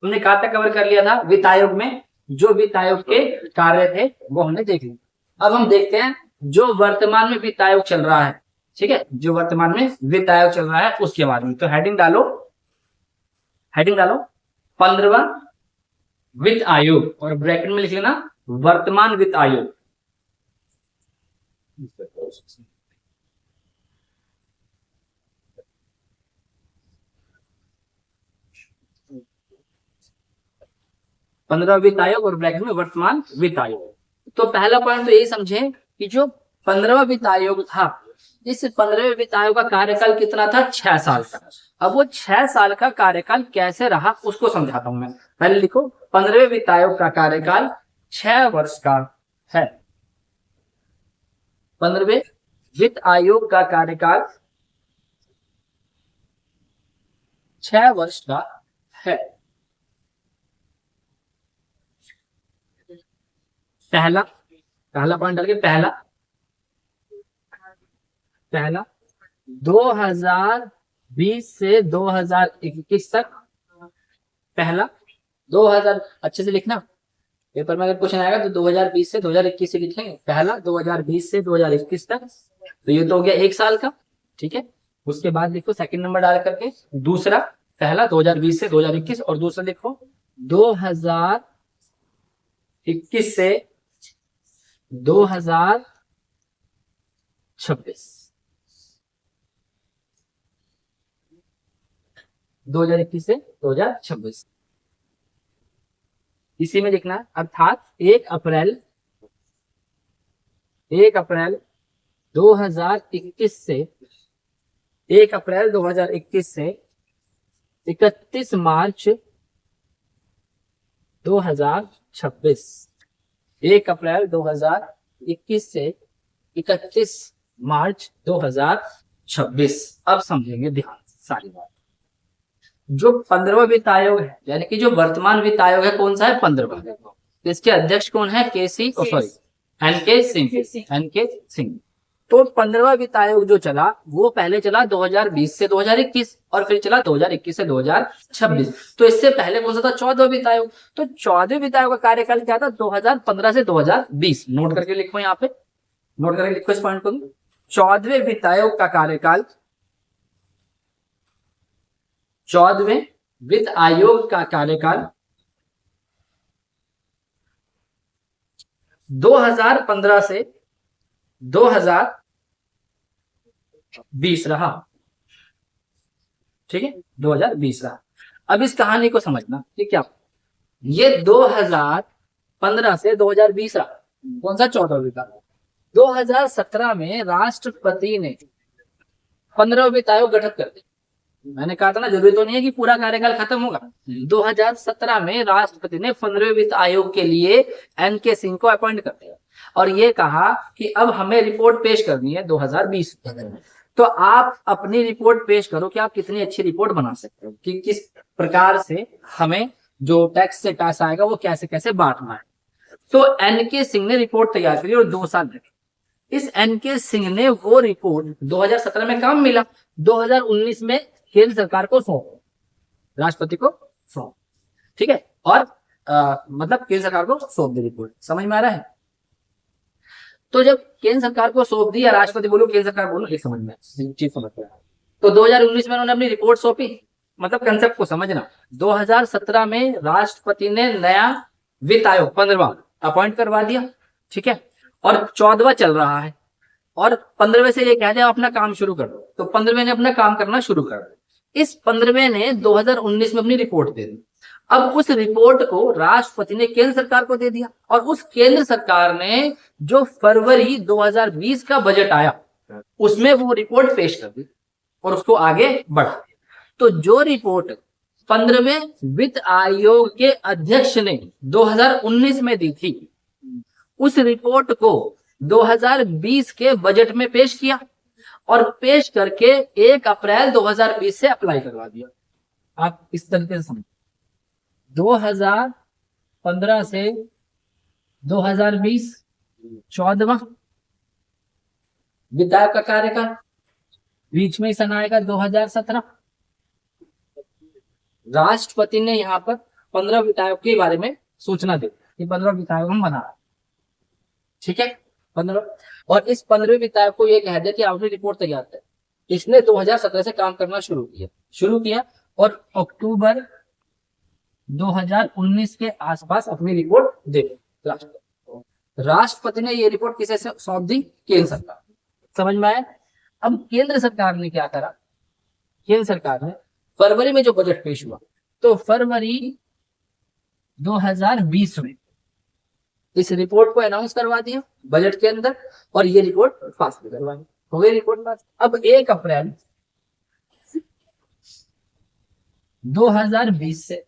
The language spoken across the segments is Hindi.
हमने कहाँ तक कवर कर लिया था? वित्त आयोग में जो वित्त आयोग के कार्य थे वो हमने देख लिया। अब हम देखते हैं जो वर्तमान में वित्त आयोग चल रहा है, ठीक है, जो वर्तमान में वित्त आयोग चल रहा है उसके बारे में। तो हेडिंग डालो, हेडिंग डालो 15वां वित्त आयोग और ब्रैकेट में लिख लेना वर्तमान वित्त आयोग। पंद्रह वित्त आयोग और ब्रैकेट में वर्तमान वित्त आयोग। तो पहला पॉइंट तो यही समझे कि जो 15वां वित्त आयोग था, इस 15वें वित्त आयोग का कार्यकाल कितना था? 6 साल का। अब वो 6 साल का कार्यकाल कैसे रहा उसको समझाता हूं मैं। पहले लिखो 15वें वित्त आयोग का कार्यकाल 6 वर्ष का है। 15वें वित्त आयोग का कार्यकाल 6 वर्ष का है। पहला पॉइंट डाल के पहला 2020 से 2021 तक। पहला 2000 अच्छे से लिखना, पेपर में अगर क्वेश्चन आएगा तो 2020 से 2021 से लिखेंगे। पहला 2020 से 2021 तक, तो ये तो हो गया 1 साल का, ठीक है। उसके बाद लिखो सेकंड नंबर डाल करके दूसरा, पहला 2020 से 2021 और दूसरा लिखो 2021 से 2026। 2021 से 2026 इसी में लिखना है। अर्थात 1 अप्रैल 2021 से 1 अप्रैल 2021 से 31 मार्च 2026। 1 अप्रैल 2021 से 31 मार्च 2026। अब समझेंगे ध्यान सारी बात। जो 15वां वित्त आयोग है, यानी कि जो वर्तमान वित्त आयोग है, कौन सा है? 15वां। इसके अध्यक्ष कौन है? एनके सिंह। तो 15वां वित्त आयोग जो चला वो पहले चला 2020 से 2021 और फिर चला 2021 से 2026। तो इससे पहले कौन सा था? 14वां वित्त आयोग। तो 14वें वित्त आयोग का कार्यकाल क्या था? 2015 से 2020। नोट करके लिखो, यहाँ पे नोट करके लिखो इस पॉइंट को। 14वें वित्त आयोग का कार्यकाल, 14वें वित्त आयोग का कार्यकाल 2015 से 2020 रहा, ठीक है, 2020 रहा। अब इस कहानी को समझना, ठीक है। ये 2015 से 2020 रहा, कौन सा? 14वां वित्त आयोग। 2017 में राष्ट्रपति ने 15वां वित्त आयोग गठित कर दिया। मैंने कहा था ना, जरूरी तो नहीं है कि पूरा कार्यकाल खत्म होगा। 2017 में राष्ट्रपति ने 15वें वित्त आयोग के लिए एनके सिंह को अपॉइंट कर दिया और ये कहा कि अब हमें रिपोर्ट पेश करनी है 2020। तो आप अपनी रिपोर्ट पेश करो कि आप कितनी अच्छी रिपोर्ट बना सकते हो, कि किस प्रकार से हमें जो टैक्स से पैसा आएगा वो कैसे कैसे बांटना है। तो एनके सिंह ने रिपोर्ट तैयार करी और 2 साल लगे। इस एनके सिंह ने वो रिपोर्ट 2017 में काम मिला, 2019 में केंद्र सरकार को सौंप, राष्ट्रपति को सौंप, ठीक है। और मतलब केंद्र सरकार को सौंप दी रिपोर्ट। समझ में आ रहा है? तो जब केंद्र सरकार को सौंप दी, या राष्ट्रपति बोलो केंद्र सरकार बोलो, एक समझ में चीज समझ में। तो 2019 में उन्होंने अपनी रिपोर्ट सौंपी, मतलब कंसेप्ट को समझना। 2017 में राष्ट्रपति ने नया वित्त आयोग 15वां अपॉइंट करवा दिया, ठीक है, और 14वां चल रहा है और 15वें से ये कहते हैं अपना काम शुरू कर दो। तो 15वें ने अपना काम करना शुरू कर दिया। इस 15वें ने 2019 में अपनी रिपोर्ट दे दी। अब उस रिपोर्ट को राष्ट्रपति ने केंद्र सरकार को दे दिया और उस केंद्र सरकार ने जो फरवरी 2020 का बजट आया उसमें वो रिपोर्ट पेश कर दी और उसको आगे बढ़ा दिया। तो जो रिपोर्ट 15वें वित्त आयोग के अध्यक्ष ने 2019 में दी थी, उस रिपोर्ट को 2020 के बजट में पेश किया और पेश करके 1 अप्रैल 2020 से अप्लाई करवा दिया। आप इस तरीके से समझो, 2015 से 2020 14वां वित्त आयोग का कार्यकाल, बीच में सन आएगा 2017। राष्ट्रपति ने यहाँ पर 15 वित्तायोग के बारे में सूचना दे कि 15 वित्तायोग हम बना रहे हैं। ठीक है, 15। और इस 15वें वित्तायोग को ये कह दिया कि आपने रिपोर्ट तैयार कर। इसने 2017 से काम करना शुरू किया और अक्टूबर 2019 के आसपास अपनी रिपोर्ट दे राष्ट्रपति ने ये रिपोर्ट किसे सौंप दी? केंद्र सरकार। समझ में आया? अब केंद्र सरकार ने क्या करा? केंद्र सरकार ने फरवरी में जो बजट पेश हुआ, तो फरवरी 2020 में इस रिपोर्ट को अनाउंस करवा दिया बजट के अंदर, और ये रिपोर्ट पास भी करवाई। हो गई रिपोर्ट पास। अब 1 अप्रैल 2020 से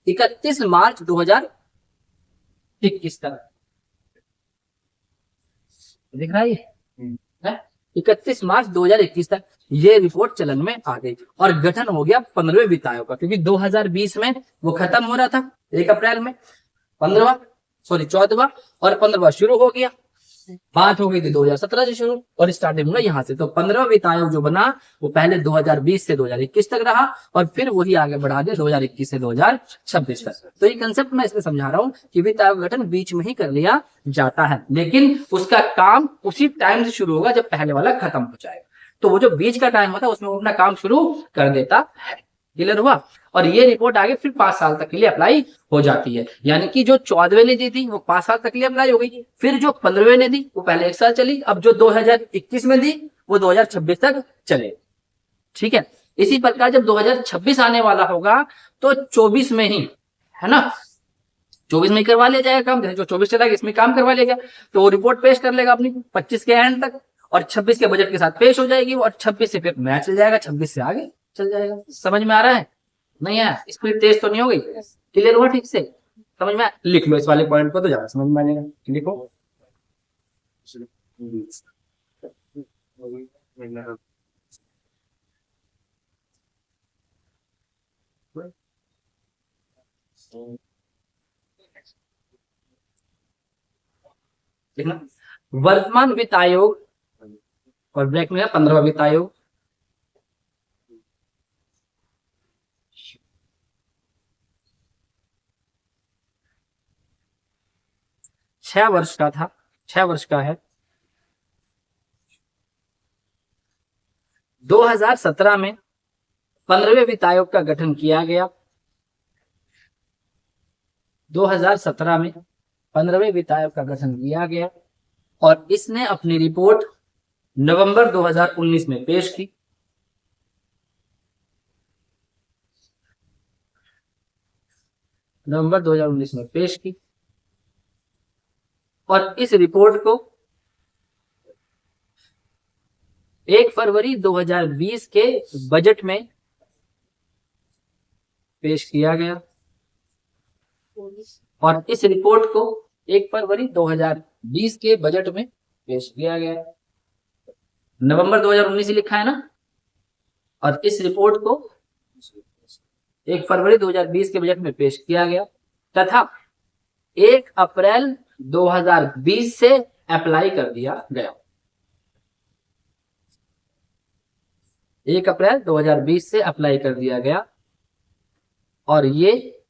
31 मार्च 2021 तक, दिख रहा है? 31 मार्च 2021 तक ये रिपोर्ट चलन में आ गई और गठन हो गया 15वें वित्तायोग का, क्योंकि 2020 में वो खत्म हो रहा था 1 अप्रैल में, 14वां और 15वां शुरू हो गया। बात हो गई थी 2017 से शुरू और स्टार्टिंग हुआ यहाँ से। तो 15वां वित्तायोग जो बना वो पहले 2020 से 2021 तक रहा और फिर वही आगे बढ़ा दिया 2021 से 2026 तक। तो ये कंसेप्ट मैं इसलिए समझा रहा हूँ कि वित्त आयोग गठन बीच में ही कर लिया जाता है, लेकिन उसका काम उसी टाइम से शुरू होगा जब पहले वाला खत्म हो जाएगा। तो वो जो बीच का टाइम होता है उसमें वो अपना काम शुरू कर देता है। क्लियर हुआ? और ये रिपोर्ट आगे फिर 5 साल तक के लिए अप्लाई हो जाती है, यानी कि जो 14वें ने दी थी वो 5 साल तक के लिए अप्लाई हो गई, फिर जो 15वें ने दी वो पहले 1 साल चली, अब जो 2021 में दी वो 2026 तक चले। ठीक है, इसी प्रकार जब 2026 आने वाला होगा तो 24 में ही, है ना, 24 में ही करवा लिया जाएगा काम। जो 24 चला इसमें काम करवा लिया गया तो वो रिपोर्ट पेश कर लेगा अपनी 25 के एंड तक, और 26 के बजट के साथ पेश हो जाएगी और 26 से फिर मैच चल जाएगा, 26 से आगे चल जाएगा। समझ में आ रहा है? नहीं है? स्पीड तेज तो नहीं हो गई? क्लियर हुआ ठीक से? समझ में? लिख लो इस वाले पॉइंट को तो ज्यादा समझ में आएगा। लिखो। देखना, वर्तमान वित्त आयोग और ब्रैकेट में 15वां वित्त आयोग, छह वर्ष का था, 6 वर्ष का है। 2017 में 15वें वित्त आयोग का गठन किया गया। 2017 में 15वें वित्त आयोग का गठन किया गया और इसने अपनी रिपोर्ट नवंबर 2019 में पेश की। नवंबर 2019 में पेश की और इस रिपोर्ट को 1 फरवरी 2020 के बजट में पेश किया गया और इस रिपोर्ट को 1 फरवरी 2020 के बजट में पेश किया गया। नवंबर 2019 लिखा है ना, और इस रिपोर्ट को 1 फरवरी 2020 के बजट में पेश किया गया तथा 1 अप्रैल 2020 से अप्लाई कर दिया गया। 1 अप्रैल 2020 से अप्लाई कर दिया गया और ये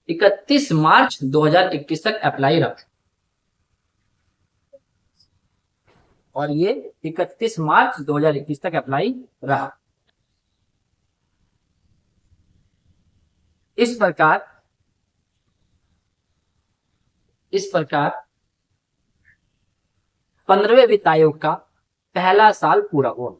31 मार्च 2021 तक अप्लाई रहा। और ये 31 मार्च 2021 तक अप्लाई रहा। इस प्रकार 15वें वित्त आयोग का पहला साल पूरा हुआ।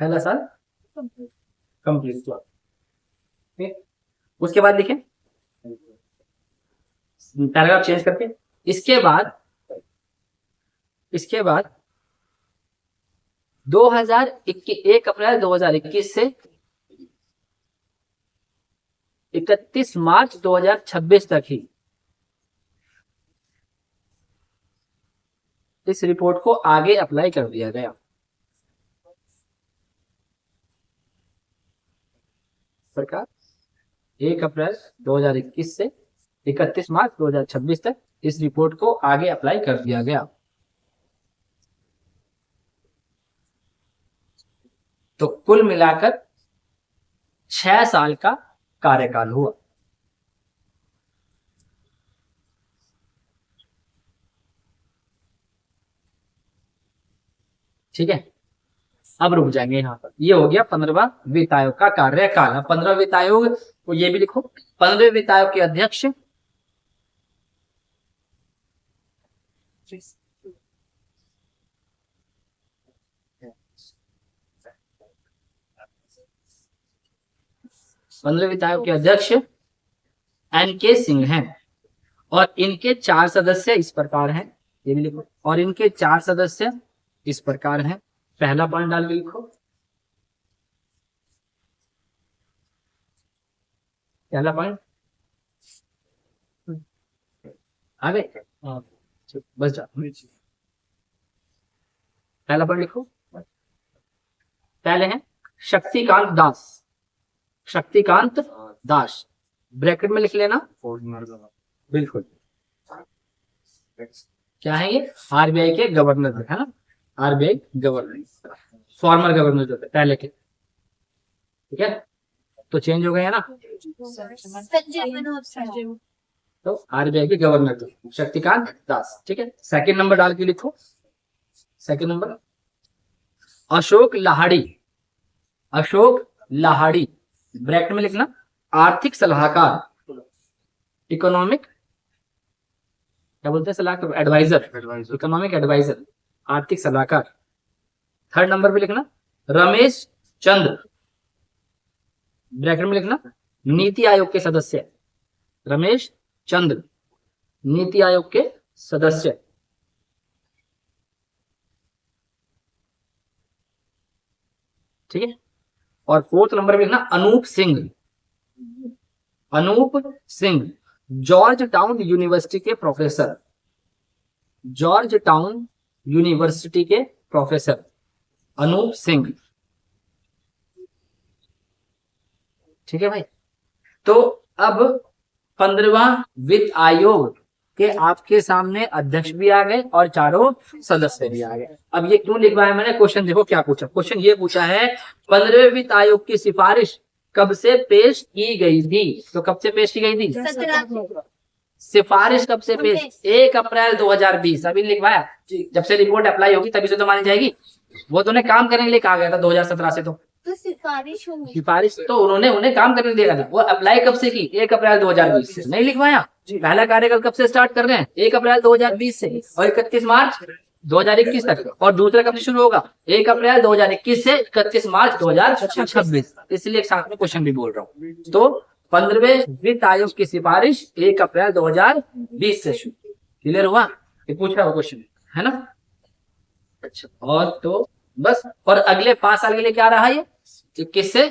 पहला साल कंप्लीट हुआ। उसके बाद देखें पैराग्राफ चेंज करके, इसके बाद 1 अप्रैल 2021 से 31 मार्च 2026 तक ही इस रिपोर्ट को आगे अप्लाई कर दिया गया। सरकार 1 अप्रैल 2021 से 31 मार्च 2026 तक इस रिपोर्ट को आगे अप्लाई कर दिया गया। तो कुल मिलाकर 6 साल का कार्यकाल हुआ। ठीक है, अब रुक जाएंगे यहाँ पर। ये हो गया 15वां वित्त आयोग का कार्यकाल। 15 वित्त आयोग को ये भी लिखो, 15वें वित्त आयोग के अध्यक्ष 15वें वित्त आयोग के अध्यक्ष एन.के. सिंह हैं और इनके 4 सदस्य इस प्रकार हैं, ये भी लिखो। और इनके 4 सदस्य इस प्रकार हैं। पहला पॉइंट डाल के लिखो, पहला पॉइंट आगे बस जा। पहला पॉइंट लिखो, पहले हैं शक्तिकांत दास। शक्तिकांत दास ब्रैकेट में लिख लेना, बिल्कुल। क्या है ये? आरबीआई के गवर्नर है ना, आरबीआई गवर्नर, फॉर्मर गवर्नर जो थे पहले के। ठीक है, तो चेंज हो गए है ना। तो आरबीआई के गवर्नर थे शक्तिकांत दास। ठीक है, सेकंड नंबर डाल के लिखो, second number Ashok Lahiri. Ashok Lahiri bracket में लिखना, आर्थिक सलाहकार, इकोनॉमिक, क्या बोलते हैं सलाहकार, एडवाइजर, इकोनॉमिक एडवाइजर, आर्थिक सलाहकार। थर्ड नंबर पे लिखना रमेश चंद्र, ब्रैकेट में लिखना नीति आयोग के सदस्य, रमेश चंद्र नीति आयोग के सदस्य। ठीक है, और फोर्थ नंबर पे लिखना Anoop Singh. Anoop Singh Georgetown university के प्रोफेसर, जॉर्ज टाउन यूनिवर्सिटी के प्रोफेसर अनूप सिंह। ठीक है भाई, तो अब 15वां वित्त आयोग के आपके सामने अध्यक्ष भी आ गए और चारों सदस्य भी आ गए। अब ये क्यों लिखवाया मैंने, क्वेश्चन देखो क्या पूछा। क्वेश्चन ये पूछा है 15वें वित्त आयोग की सिफारिश कब से पेश की गई थी? तो कब से पेश की गई थी? सिफारिश कब से पेश? 1 अप्रैल 2020। अभी लिखवाया, जब से रिपोर्ट अप्लाई होगी तभी से तो मानी जाएगी। वो तो उन्हें काम करने के लिए कहा गया था 2017 से। तो सिफारिश तो उन्हें काम करने दिया था। वो अप्लाई कब से की? 1 अप्रैल 2020 से। नहीं लिखवाया? पहला कार्यकाल कब से स्टार्ट कर रहे हैं? 1 अप्रैल 2020 से और 31 मार्च 2021 तक। और दूसरा कब से शुरू होगा? 1 अप्रैल 2021 से 31 मार्च 2026। इसलिए एक साथ में क्वेश्चन भी बोल रहा हूँ। तो 15वें वित्त आयोग की सिफारिश 1 अप्रैल 2020 से शुरू। क्लियर हुआ? ये पूछ रहा हो क्वेश्चन, है ना? अच्छा, और तो बस। और अगले 5 साल के लिए क्या रहा ये? 21 से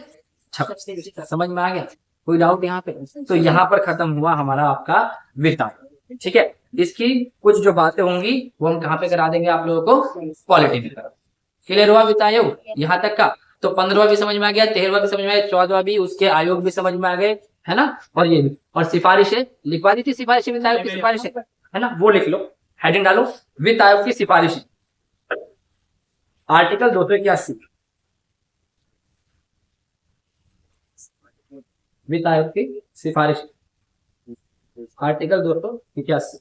26। समझ में आ गया? कोई डाउट यहाँ पे? तो यहाँ पर खत्म हुआ हमारा आपका वित्त आयोग। ठीक है, इसकी कुछ जो बातें होंगी वो हम कहाँ पे करा देंगे आप लोगों को? पॉलिटी में करा। क्लियर हुआ वित्त आयोग यहाँ तक का? तो 15वां भी समझ में आ गया, 13वां भी समझ में आ गया, 14वां भी, उसके आयोग भी समझ में आ गए, है ना? और ये भी, और सिफारिशें लिखवा दी थी, सिफारिशें वित्त आयोग की सिफारिशें, है ना? वो लिख लो, हेडिंग डालो वित्त आयोग की सिफारिशें। आर्टिकल 281 वित्त आयोग की सिफारिश, आर्टिकल 281।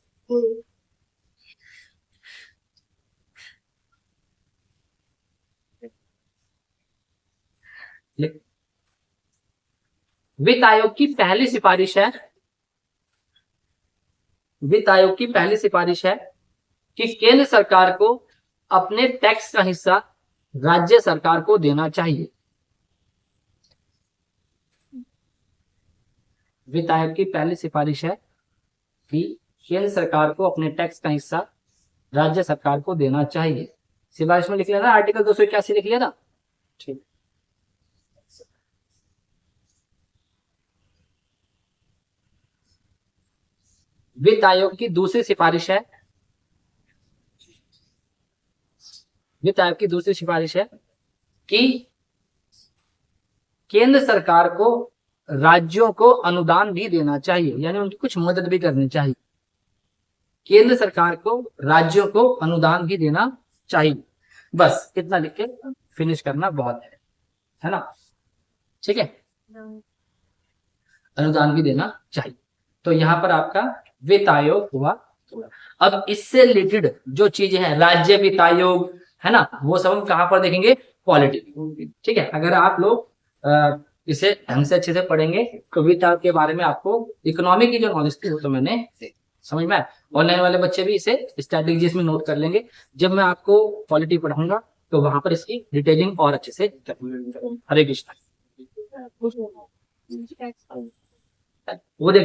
वित्त आयोग की पहली सिफारिश है, वित्त आयोग की पहली सिफारिश है कि केंद्र सरकार को अपने टैक्स का हिस्सा राज्य सरकार को देना चाहिए। वित्त आयोग की पहली सिफारिश है कि केंद्र सरकार को अपने टैक्स का हिस्सा राज्य सरकार को देना चाहिए। सिफारिश में लिख लेना, आर्टिकल 281 लिख लेना। ठीक, वित्त आयोग की दूसरी सिफारिश है, वित्त आयोग की दूसरी सिफारिश है कि केंद्र सरकार को राज्यों को अनुदान भी देना चाहिए, यानी उनकी कुछ मदद भी करनी चाहिए। केंद्र सरकार को राज्यों को अनुदान भी देना चाहिए। बस इतना लिख के फिनिश करना बहुत है ना, ठीक है। अनुदान भी देना चाहिए। तो यहाँ पर आपका वित्त आयोग हुआ। अब इससे रिलेटेड जो चीजें हैं, राज्य वित्त आयोग है ना, वो सब हम कहाँ पर देखेंगे, पॉलिटी, ठीक है। अगर आप लोग इसे ढंग से अच्छे से पढ़ेंगे तो वित्त आयोग के बारे में आपको इकोनॉमी की जो नॉलेज थी वो तो मैंने समझ में आया। ऑनलाइन वाले बच्चे भी इसे स्ट्रैटेजीज में नोट कर लेंगे। जब मैं आपको पॉलिटी पढ़ाऊंगा तो वहां पर इसकी डिटेलिंग और अच्छे से करूंगा। हरे कृष्णा। वो देख